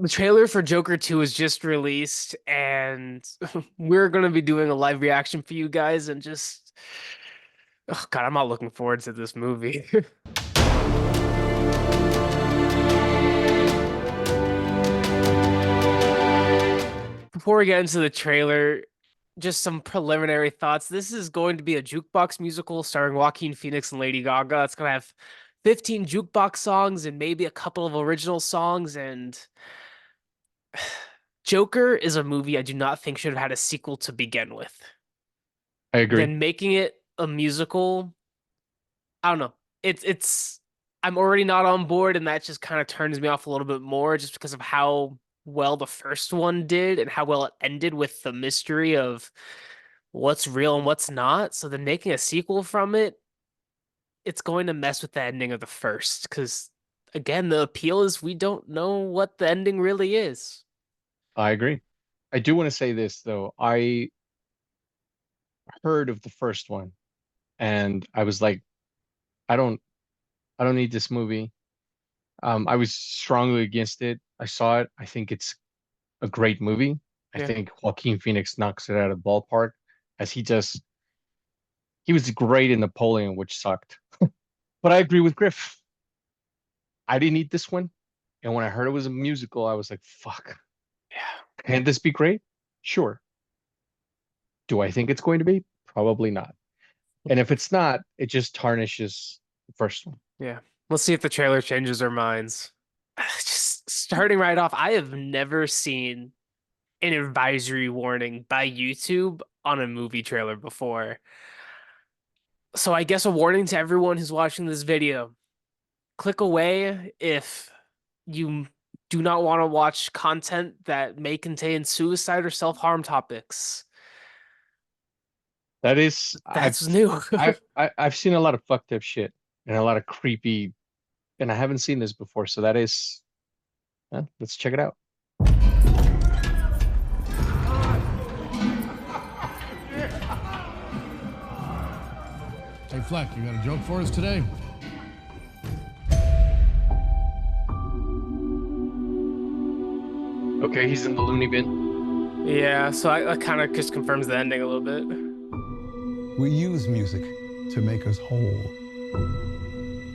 The trailer for Joker 2 is just released, and we're gonna be doing a live reaction for you guys, and just oh God, I'm not looking forward to this movie. Before we get into the trailer, just some preliminary thoughts. This is going to be a jukebox musical starring Joaquin Phoenix and Lady Gaga. It's gonna have 15 jukebox songs and maybe a couple of original songs, and Joker is a movie I do not think should have had a sequel to begin with. I agree. Then making it a musical, I don't know. It's I'm already not on board, and that just kind of turns me off a little bit more just because of how well the first one did and how well it ended with the mystery of what's real and what's not. So then making a sequel from it, it's going to mess with the ending of the first because again, the appeal is we don't know what the ending really is. I agree. I do want to say this though. I heard of the first one and I was like, I don't I don't need this movie. I was strongly against it. I saw it. I think it's a great movie. I Yeah. think Joaquin Phoenix knocks it out of the ballpark as he was great in Napoleon, which sucked. But I agree with Griff. I didn't need this one. And when I heard it was a musical, I was like, fuck. Yeah. Can this be great? Sure. Do I think it's going to be? Probably not. And if it's not, it just tarnishes the first one. Yeah. Let's see if the trailer changes our minds. Just starting right off, I have never seen an advisory warning by YouTube on a movie trailer before. So I guess a warning to everyone who's watching this video. Click away if you do not want to watch content that may contain suicide or self-harm topics. That is, That's new. I've seen a lot of fucked up shit and a lot of creepy, and I haven't seen this before. So that is, let's check it out. Hey Fleck, you got a joke for us today? Okay, he's in the loony bin. Yeah, so I kind of just confirms the ending a little bit. We use music to make us whole,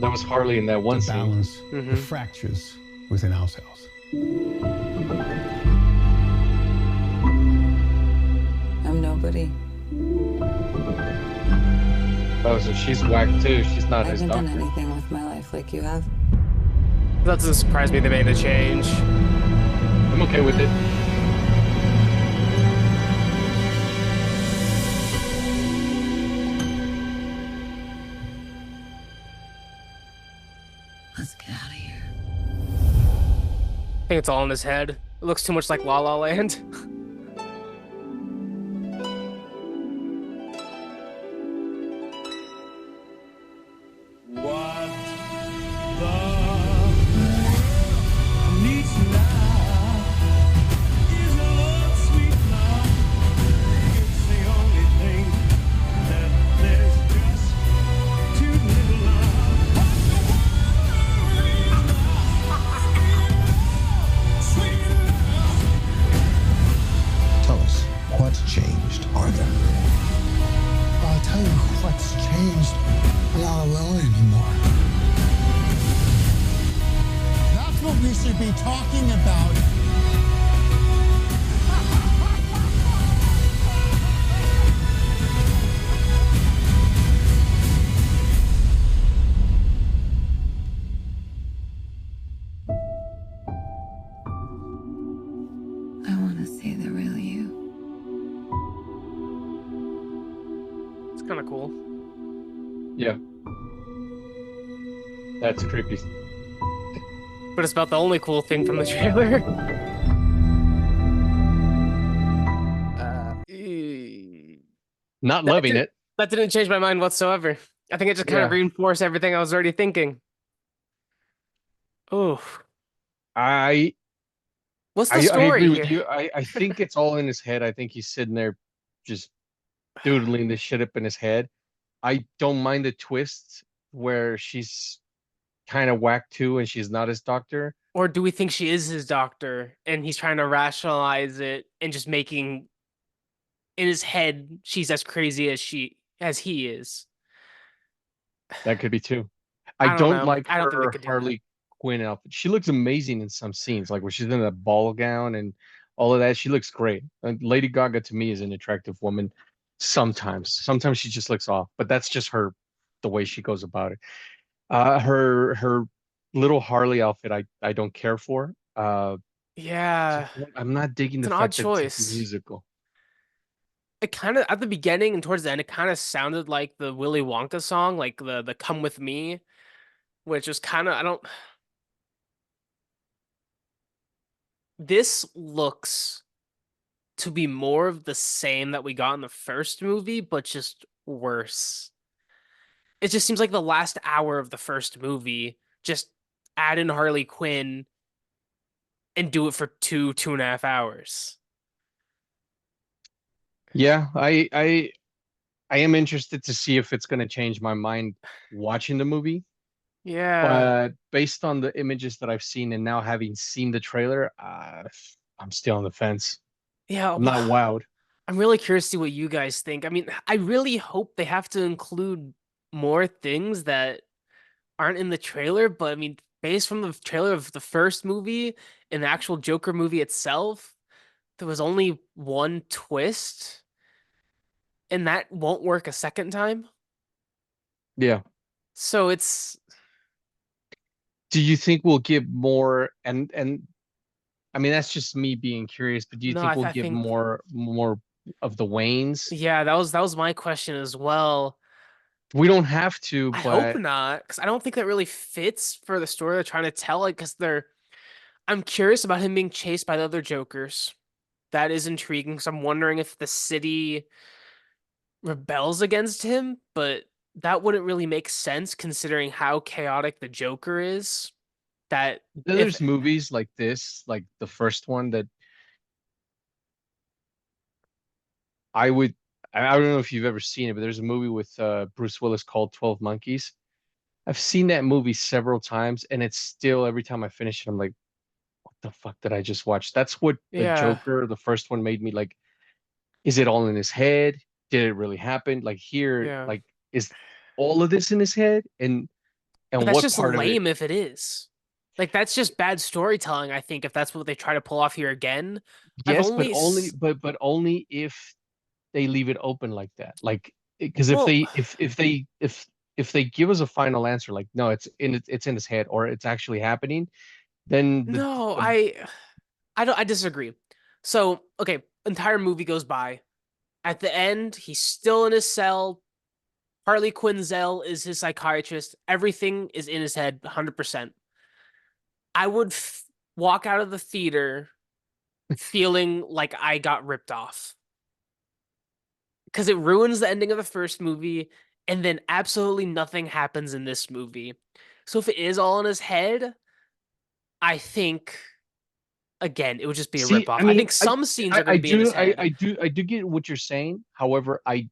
That was Harley in that one to scene. balance the Hmm. fractures within ourselves. I'm nobody. Oh, so she's whack too. She's not I his haven't done doctor. anything with my life like you have. That doesn't surprise me they made a change. I'm okay with it. Let's get out of here. I think it's all in his head. It looks too much like La La Land. What the world needs now is a love, sweet love. It's the only thing that there's just too little of. What the world needs now is sweet love. Tell us, what's changed, Arthur? I'll tell you what's changed. I'm not alone anymore. That's what we should be talking about. I want to see the real you. It's kind of cool. Yeah, that's creepy. But it's about the only cool thing from the trailer. Not That loving didn't, it. that didn't change my mind whatsoever. I think it just kind of Yeah, reinforced everything I was already thinking. Oh, I what's the I story agree with here? you. I think it's all in his head. I think he's sitting there just doodling this shit up in his head. I don't mind the twist where she's kind of whack too, and she's not his doctor. Or do we think she is his doctor and he's trying to rationalize it and just making in his head she's as crazy as he is? That could be too. I I don't don't know. like I don't think they her could do that. Harley Quinn outfit. She looks amazing in some scenes, like when she's in that ball gown and all of that. She looks great. Lady Gaga to me is an attractive woman. Sometimes she just looks off, but that's just her, the way she goes about it. Her little Harley outfit, I don't care for. Yeah, I'm not digging it's the an odd fact that it's a choice. musical. It kind of at the beginning and towards the end, it kind of sounded like the Willy Wonka song, like the "Come with Me," which was kind of I don't. This looks to be more of the same that we got in the first movie, but just worse. It just seems like the last hour of the first movie, just add in Harley Quinn and do it for 2.5 hours. Yeah, I am interested to see if it's going to change my mind watching the movie. Yeah. But based on the images that I've seen and now having seen the trailer, I'm still on the fence. Yeah, I'm not wowed. I'm really curious to see what you guys think. I mean, I really hope they have to include more things that aren't in the trailer, but I mean, based from the trailer of the first movie and the actual Joker movie itself, there was only one twist, and that won't work a second time. Yeah. So it's Do you think we'll give more and I mean that's just me being curious, but do you no, think we'll I give think more of the Waynes? yeah, that was my question as well. We don't have to, I hope but not, because I don't think that really fits for the story they're trying to tell. Like, because they're I'm curious about him being chased by the other Jokers. That is intriguing. So I'm wondering if the city rebels against him, but that wouldn't really make sense considering how chaotic the Joker is. That if there's movies like this, like the first one that I would I don't know if you've ever seen it, but there's a movie with Bruce Willis called 12 Monkeys. I've seen that movie several times, and it's still every time I finish it, I'm like, what the fuck did I just watch? That's what the yeah, Joker, the first one, made me like. Is it all in his head? Did it really happen? Like here, yeah. like is all of this in his head? But And that's what just part of it? lame if it is. Like that's just bad storytelling, I think, if that's what they try to pull off here again. I've Yes, but only only s- but only if they leave it open like that. Like because if well, they if they give us a final answer like no, it's in his head or it's actually happening, then no, the I don't I disagree. So, okay, entire movie goes by. At the end, he's still in his cell. Harley Quinzel is his psychiatrist. Everything is in his head 100%. I would walk out of the theater feeling like I got ripped off because it ruins the ending of the first movie, and then absolutely nothing happens in this movie. So if it is all in his head, I think again it would just be a see, ripoff. I I mean, think some scenes are going I to be in his do head. I do get what you're saying. However, I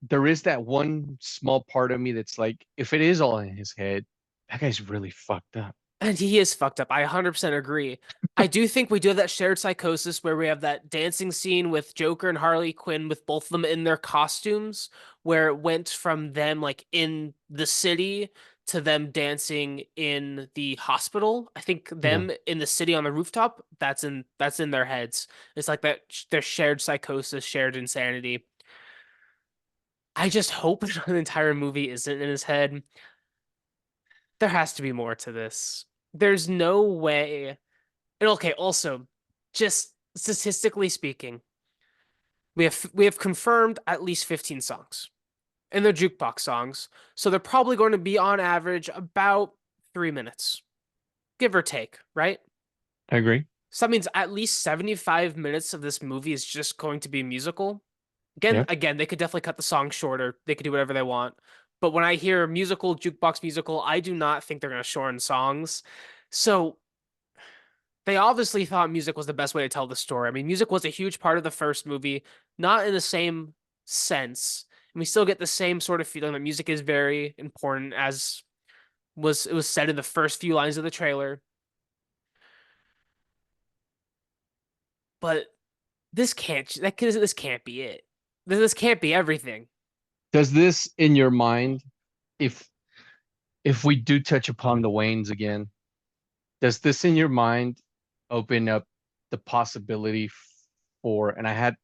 there is that one small part of me that's like, if it is all in his head, that guy's really fucked up. And he is fucked up. I 100% agree. I do think we do have that shared psychosis where we have that dancing scene with Joker and Harley Quinn with both of them in their costumes, where it went from them like in the city to them dancing in the hospital. I think Yeah. them in the city on the rooftop, that's in their heads. It's like that their shared psychosis, shared insanity. I just hope the entire movie isn't in his head. There has to be more to this. There's no way. And okay, also, just statistically speaking, we have confirmed at least 15 songs. And they're jukebox songs. So they're probably going to be on average about 3 minutes, give or take, right? I agree. So that means at least 75 minutes of this movie is just going to be musical. Yeah. Again, they could definitely cut the song shorter. They could do whatever they want. But when I hear musical, jukebox musical, I do not think they're going to shorten songs. So they obviously thought music was the best way to tell the story. I mean, music was a huge part of the first movie, not in the same sense. And we still get the same sort of feeling that music is very important as Was it was said in the first few lines of the trailer. But this can't be it. This can't be everything. Does this in your mind, if if we do touch upon the Waynes again, does this in your mind open up the possibility for, and I have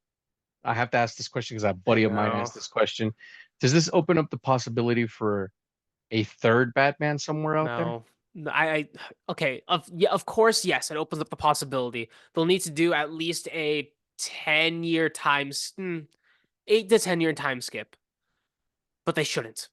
to ask this question because a I buddy of mine know. asked this question. Does this open up the possibility for a third Batman somewhere out there? No. I okay, yeah, of course, yes, it opens up the possibility. They'll need to do at least a 10-year times 8 to 10 year time skip, but they shouldn't.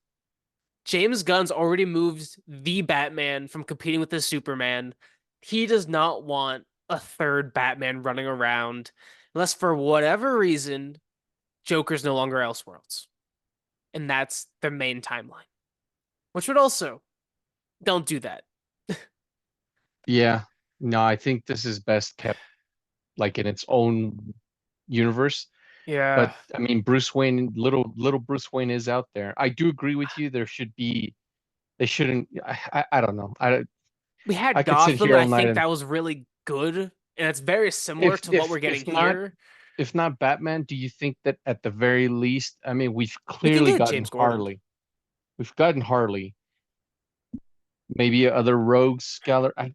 James Gunn's already moved the Batman from competing with the Superman. He does not want a third Batman running around unless for whatever reason Joker's no longer Elseworlds. And that's the main timeline. Which would also don't do that. Yeah. No, I think this is best kept like in its own universe. Yeah. But I mean, Bruce Wayne, little Bruce Wayne is out there. I do agree with you. There should be, they shouldn't. I don't know. We had I could sit Gotham, here and I all night think and that was really good. And it's very similar to what we're getting here. if not Batman, do you think that at the very least, I mean, we've We can clearly get gotten James Gordon. Harley. We've gotten Harley. Maybe other rogues, Scholar. And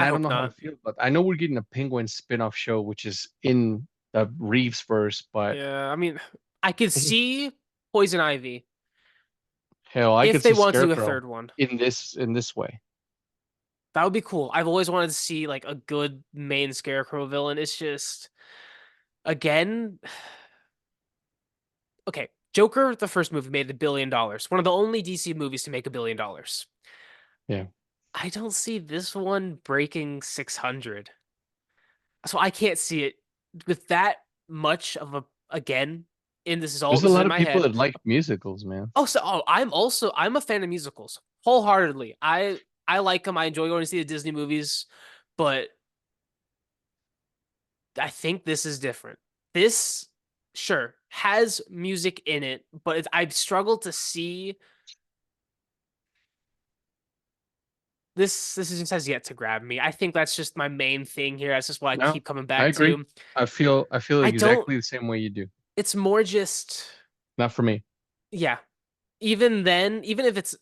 I I don't hope know how to not. feel about. I know we're getting a Penguin spin-off show, which is in the Reeves verse, but Yeah, I mean, I could see Poison Ivy hell, I if could they see want to do a Scarecrow third one. in this way. That would be cool. I've always wanted to see like a good main Scarecrow villain. It's just again, okay. Joker, the first movie, made $1 billion. One of the only DC movies to make $1 billion. Yeah. I don't see this one breaking 600. So I can't see it with that much of a again. And There's a this is lot in of my people head. that like musicals, man. I'm a fan of musicals wholeheartedly. I like them. I enjoy going to see the Disney movies, but I think this is different. This sure has music in it, but I've struggled to see this. This just has yet to grab me. I think that's just my main thing here. That's just what I No, keep coming I back agree. to. I feel I don't. exactly the same way you do. It's more just Not for me. yeah. Even then, even if it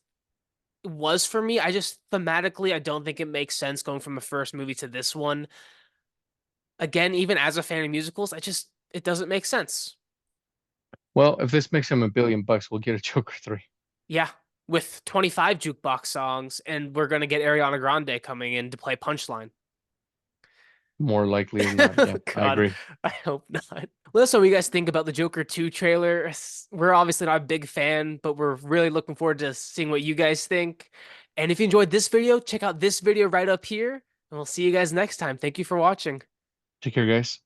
was for me, I just thematically I don't think it makes sense going from the first movie to this one. Again, even as a fan of musicals, it doesn't make sense. Well, if this makes him $1 billion, we'll get a Joker 3. Yeah, with 25 jukebox songs, and we're gonna get Ariana Grande coming in to play Punchline. More likely than not. Yeah, I God, agree. I hope not. Let us know what you guys think about the Joker 2 trailer. We're obviously not a big fan, but we're really looking forward to seeing what you guys think. And if you enjoyed this video, check out this video right up here, and we'll see you guys next time. Thank you for watching. Take care, guys.